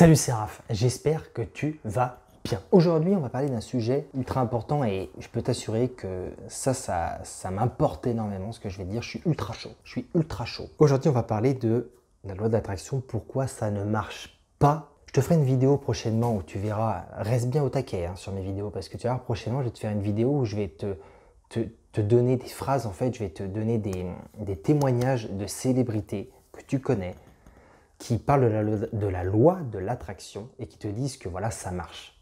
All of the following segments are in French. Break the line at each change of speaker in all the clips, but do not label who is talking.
Salut, c'est Raph, j'espère que tu vas bien. Aujourd'hui, on va parler d'un sujet ultra important et je peux t'assurer que ça m'importe énormément ce que je vais dire. Je suis ultra chaud, Aujourd'hui, on va parler de la loi d'attraction, pourquoi ça ne marche pas. Je te ferai une vidéo prochainement où tu verras, reste bien au taquet sur mes vidéos parce que tu verras prochainement, je vais te faire une vidéo où je vais te donner des phrases, en fait, je vais te donner des témoignages de célébrités que tu connais, qui parlent de la loi de l'attraction et qui te disent que voilà, ça marche.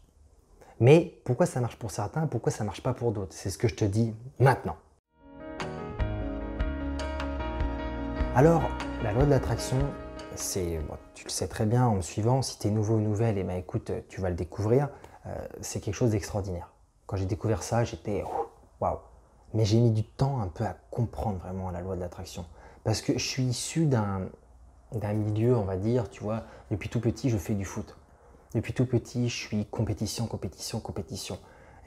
Mais pourquoi ça marche pour certains, pourquoi ça ne marche pas pour d'autres? C'est ce que je te dis maintenant. Alors, la loi de l'attraction, c'est, bon, tu le sais très bien en me suivant, si tu es nouveau ou nouvelle, et écoute, tu vas le découvrir, c'est quelque chose d'extraordinaire. Quand j'ai découvert ça, j'étais waouh. Mais j'ai mis du temps un peu à comprendre vraiment la loi de l'attraction. Parce que je suis issu d'un milieu, on va dire, tu vois, depuis tout petit, je fais du foot. Depuis tout petit, je suis compétition.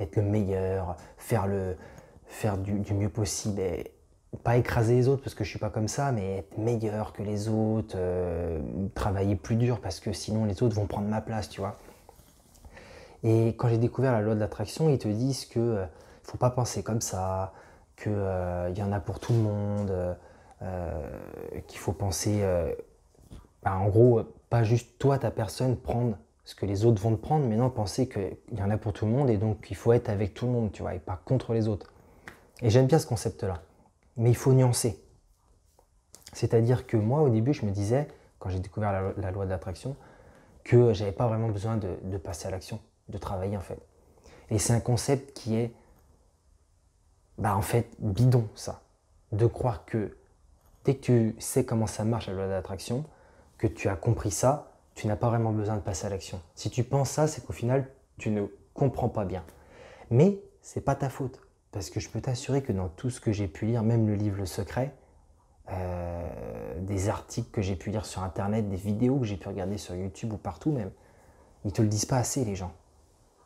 Être le meilleur, faire du mieux possible, et pas écraser les autres parce que je suis pas comme ça, mais être meilleur que les autres, travailler plus dur parce que sinon les autres vont prendre ma place, tu vois. Et quand j'ai découvert la loi de l'attraction, ils te disent que faut pas penser comme ça, qu'il y en a pour tout le monde, qu'il faut penser... en gros, pas juste toi, ta personne, prendre ce que les autres vont te prendre, mais non, penser qu'il y en a pour tout le monde et donc il faut être avec tout le monde, tu vois, et pas contre les autres. Et j'aime bien ce concept-là, mais il faut nuancer. C'est-à-dire que moi, au début, je me disais, quand j'ai découvert la loi de l'attraction, que j'avais pas vraiment besoin de passer à l'action, de travailler en fait. Et c'est un concept qui est, en fait, bidon, ça. De croire que dès que tu sais comment ça marche la loi de l'attraction, que tu as compris ça, tu n'as pas vraiment besoin de passer à l'action. Si tu penses ça, c'est qu'au final, tu ne comprends pas bien. Mais c'est pas ta faute, parce que je peux t'assurer que dans tout ce que j'ai pu lire, même le livre Le Secret, des articles que j'ai pu lire sur Internet, des vidéos que j'ai pu regarder sur YouTube ou partout même, ils te le disent pas assez, les gens.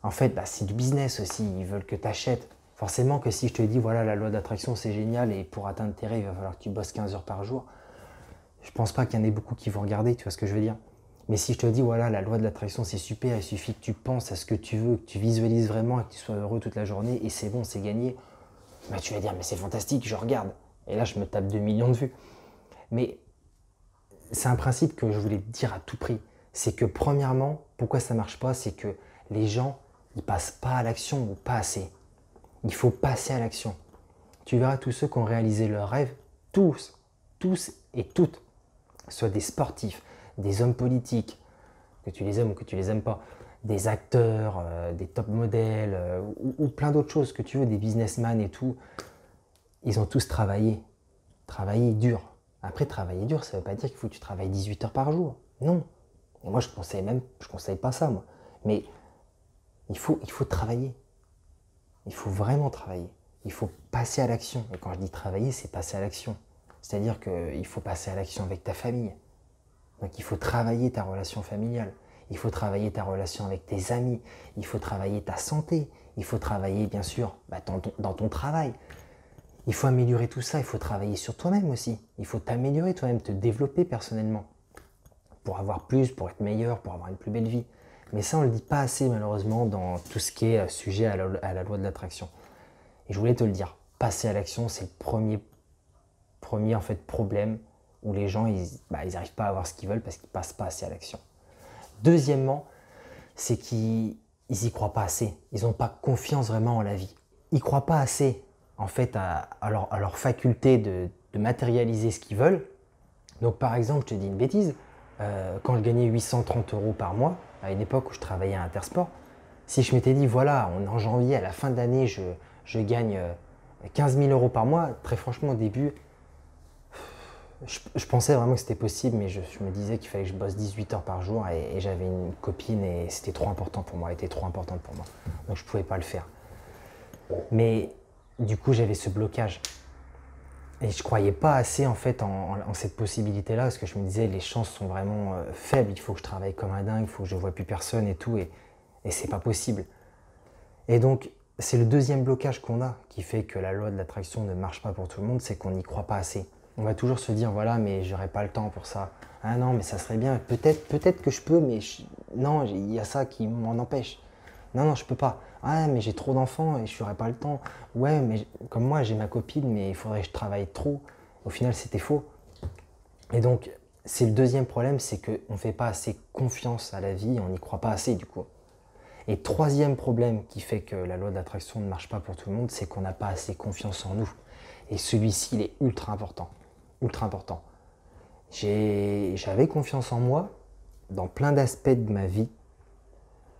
En fait, c'est du business aussi, ils veulent que tu achètes. Forcément que si je te dis, voilà, la loi d'attraction, c'est génial, et pour atteindre tes rêves, il va falloir que tu bosses 15 heures par jour, je pense pas qu'il y en ait beaucoup qui vont regarder, tu vois ce que je veux dire. Mais si je te dis, voilà, la loi de l'attraction, c'est super, il suffit que tu penses à ce que tu veux, que tu visualises vraiment et que tu sois heureux toute la journée, et c'est bon, c'est gagné, tu vas dire, mais c'est fantastique, je regarde. Et là, je me tape 2 millions de vues. Mais c'est un principe que je voulais te dire à tout prix. C'est que premièrement, pourquoi ça marche pas, c'est que les gens, ils passent pas à l'action ou pas assez. Il faut passer à l'action. Tu verras tous ceux qui ont réalisé leurs rêves, tous et toutes, soit des sportifs, des hommes politiques, que tu les aimes ou que tu les aimes pas, des acteurs, des top modèles, ou plein d'autres choses que tu veux, des businessmen et tout, ils ont tous travaillé dur. Après, travailler dur, ça ne veut pas dire qu'il faut que tu travailles 18 heures par jour. Non. Et moi, je conseille pas ça, moi. Mais il faut travailler. Il faut vraiment travailler. Il faut passer à l'action. Et quand je dis travailler, c'est passer à l'action. C'est-à-dire qu'il faut passer à l'action avec ta famille. Donc il faut travailler ta relation familiale. Il faut travailler ta relation avec tes amis. Il faut travailler ta santé. Il faut travailler, bien sûr, dans ton travail. Il faut améliorer tout ça. Il faut travailler sur toi-même aussi. Il faut t'améliorer toi-même, te développer personnellement. Pour avoir plus, pour être meilleur, pour avoir une plus belle vie. Mais ça, on ne le dit pas assez, malheureusement, dans tout ce qui est sujet à la loi de l'attraction. Et je voulais te le dire. Passer à l'action, c'est le premier en fait, problème où les gens ils n'arrivent pas à avoir ce qu'ils veulent parce qu'ils ne passent pas assez à l'action. Deuxièmement, c'est qu'ils n'y croient pas assez. Ils n'ont pas confiance vraiment en la vie. Ils ne croient pas assez en fait, à leur faculté de matérialiser ce qu'ils veulent. Donc par exemple, je te dis une bêtise, quand je gagnais 830 € par mois, à une époque où je travaillais à Intersport, si je m'étais dit, voilà, en janvier, à la fin de l'année, je gagne 15 000 € par mois, très franchement, au début, je pensais vraiment que c'était possible, mais je me disais qu'il fallait que je bosse 18 heures par jour et j'avais une copine et c'était trop important pour moi, elle était trop importante pour moi. Donc je ne pouvais pas le faire. Mais du coup, j'avais ce blocage. Et je ne croyais pas assez en fait en cette possibilité-là parce que je me disais les chances sont vraiment faibles, il faut que je travaille comme un dingue, il faut que je ne voie plus personne et tout, et c'est pas possible. Et donc, c'est le deuxième blocage qu'on a qui fait que la loi de l'attraction ne marche pas pour tout le monde, c'est qu'on n'y croit pas assez. On va toujours se dire, voilà, mais j'aurai pas le temps pour ça. Ah non, mais ça serait bien, peut-être que je peux, mais Non, il y a ça qui m'en empêche. Non, non, je peux pas. Ah, mais j'ai trop d'enfants et je n'aurai pas le temps. Ouais, mais comme moi, j'ai ma copine, mais il faudrait que je travaille trop. Au final, c'était faux. Et donc, c'est le deuxième problème, c'est qu'on ne fait pas assez confiance à la vie, on n'y croit pas assez du coup. Et troisième problème qui fait que la loi d'attraction ne marche pas pour tout le monde, c'est qu'on n'a pas assez confiance en nous. Et celui-ci, il est ultra important. Ultra important. J'avais confiance en moi dans plein d'aspects de ma vie,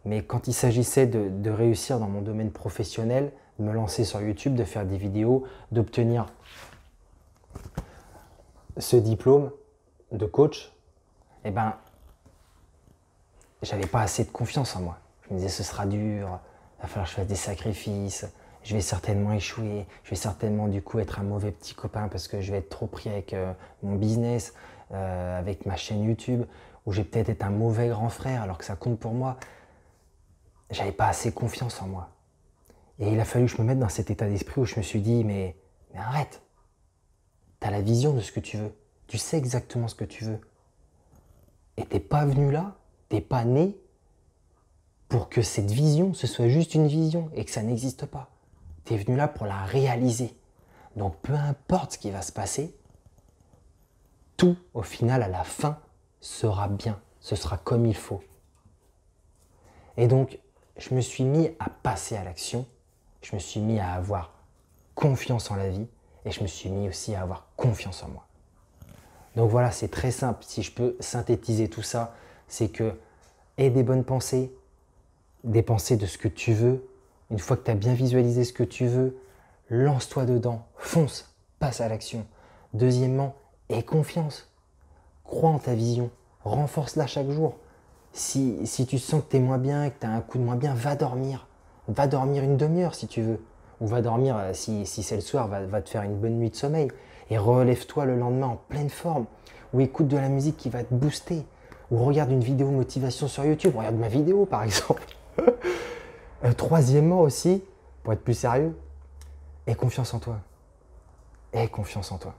mais quand il s'agissait de réussir dans mon domaine professionnel, de me lancer sur YouTube, de faire des vidéos, d'obtenir ce diplôme de coach, eh ben, j'avais pas assez de confiance en moi. Je me disais, ce sera dur, il va falloir que je fasse des sacrifices, je vais certainement échouer, je vais certainement du coup être un mauvais petit copain parce que je vais être trop pris avec mon business, avec ma chaîne YouTube, ou je vais peut-être être un mauvais grand frère alors que ça compte pour moi. J'avais pas assez confiance en moi. Et il a fallu que je me mette dans cet état d'esprit où je me suis dit, mais arrête, tu as la vision de ce que tu veux, tu sais exactement ce que tu veux. Et t'es pas venu là, t'es pas né pour que cette vision, ce soit juste une vision et que ça n'existe pas. Tu es venu là pour la réaliser. Donc peu importe ce qui va se passer, tout au final, à la fin, sera bien. Ce sera comme il faut. Et donc, je me suis mis à passer à l'action. Je me suis mis à avoir confiance en la vie. Et je me suis mis aussi à avoir confiance en moi. Donc voilà, c'est très simple. Si je peux synthétiser tout ça, c'est que aie des bonnes pensées, des pensées de ce que tu veux. Une fois que tu as bien visualisé ce que tu veux, lance-toi dedans, fonce, passe à l'action. Deuxièmement, aie confiance. Crois en ta vision, renforce-la chaque jour. Si tu sens que tu es moins bien et que tu as un coup de moins bien, va dormir. Va dormir une demi-heure si tu veux. Ou va dormir, si c'est le soir, va te faire une bonne nuit de sommeil. Et relève-toi le lendemain en pleine forme. Ou écoute de la musique qui va te booster. Ou regarde une vidéo motivation sur YouTube. Regarde ma vidéo par exemple. Troisièmement aussi, pour être plus sérieux, aie confiance en toi. Aie confiance en toi.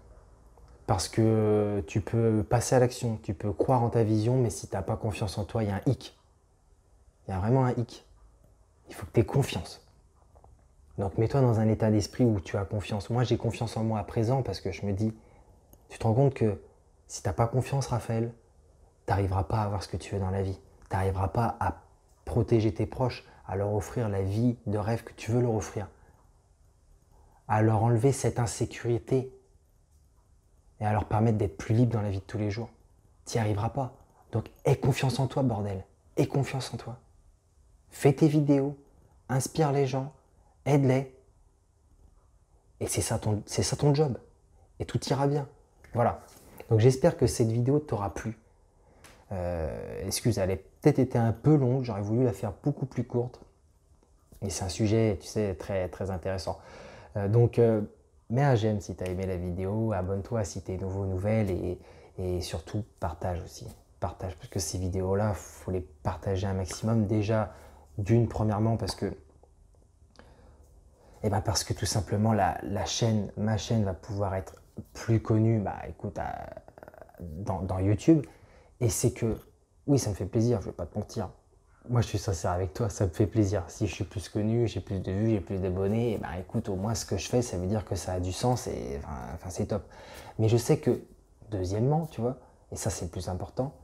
Parce que tu peux passer à l'action, tu peux croire en ta vision, mais si tu n'as pas confiance en toi, il y a un hic. Il y a vraiment un hic. Il faut que tu aies confiance. Donc mets-toi dans un état d'esprit où tu as confiance. Moi, j'ai confiance en moi à présent parce que je me dis, tu te rends compte que si tu n'as pas confiance, Raphaël, tu n'arriveras pas à avoir ce que tu veux dans la vie. Tu n'arriveras pas à protéger tes proches, à leur offrir la vie de rêve que tu veux leur offrir, à leur enlever cette insécurité et à leur permettre d'être plus libre dans la vie de tous les jours. Tu n'y arriveras pas. Donc aie confiance en toi, bordel. Aie confiance en toi. Fais tes vidéos, inspire les gens, aide-les. Et c'est ça ton job. Et tout ira bien. Voilà. Donc j'espère que cette vidéo t'aura plu. Excuse, elle a peut-être été un peu longue, j'aurais voulu la faire beaucoup plus courte. Mais c'est un sujet, tu sais, très, très intéressant. Mets un j'aime si tu as aimé la vidéo, abonne-toi si tu es nouveau, nouvelle et surtout partage aussi. Partage, parce que ces vidéos-là, il faut les partager un maximum. Déjà, premièrement, parce que tout simplement ma chaîne va pouvoir être plus connue, dans YouTube. Et c'est que, oui, ça me fait plaisir, je ne vais pas te mentir. Moi, je suis sincère avec toi, ça me fait plaisir. Si je suis plus connu, j'ai plus de vues, j'ai plus d'abonnés, écoute, au moins ce que je fais, ça veut dire que ça a du sens et c'est top. Mais je sais que, deuxièmement, tu vois, et ça c'est le plus important,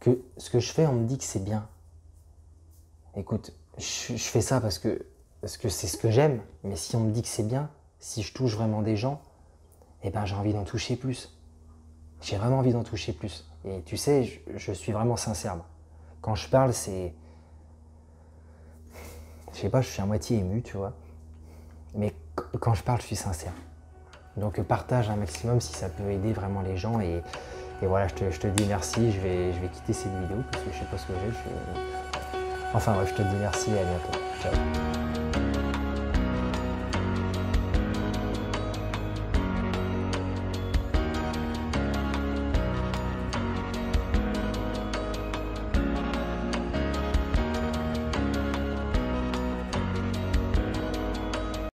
que ce que je fais, on me dit que c'est bien. Écoute, je fais ça parce que c'est ce que j'aime, mais si on me dit que c'est bien, si je touche vraiment des gens, j'ai envie d'en toucher plus. J'ai vraiment envie d'en toucher plus. Et tu sais, je suis vraiment sincère. Quand je parle, c'est... Je sais pas, je suis à moitié ému, tu vois. Mais quand je parle, je suis sincère. Donc partage un maximum si ça peut aider vraiment les gens. Et voilà, je te dis merci. Je vais quitter cette vidéo parce que je sais pas ce que j'ai. Enfin bref, je te dis merci et à bientôt. Ciao.